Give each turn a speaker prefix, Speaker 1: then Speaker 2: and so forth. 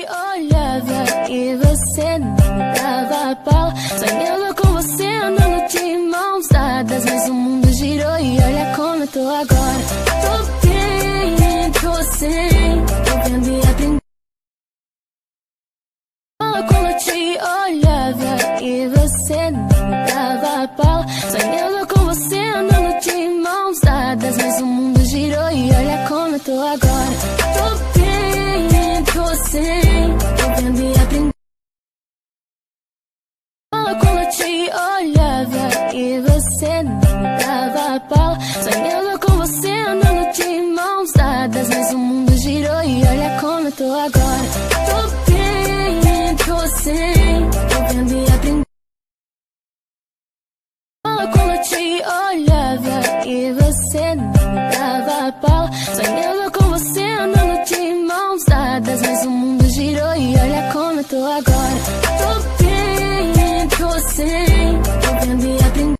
Speaker 1: olhava e você não me dava bola. Sonhando com você, andando de mãos dadas, mas o mundo girou e olha como eu tô agora. Tô bem, tô sem, tô vendo e aprendendo. Quando eu te olhava e você não me dava bola. Sonhando com você, andando de mãos dadas, mas o mundo girou e olha como eu tô agora. Tô bem, tô sem, tô vendo e aprendendo. Quando eu te olhava e você não me dava bola. Sonhando com você, andando de mãos dadas, mas o mundo girou e olha como eu tô agora. Tô bem, tô sem, tô vendo e aprendendo. Quando eu te olhava e você não me dava bola. Sonhando com você, andando de mãos dadas, mas o mundo girou e olha como eu tô agora. Tô bem, tô sem, tô vendo e aprendendo.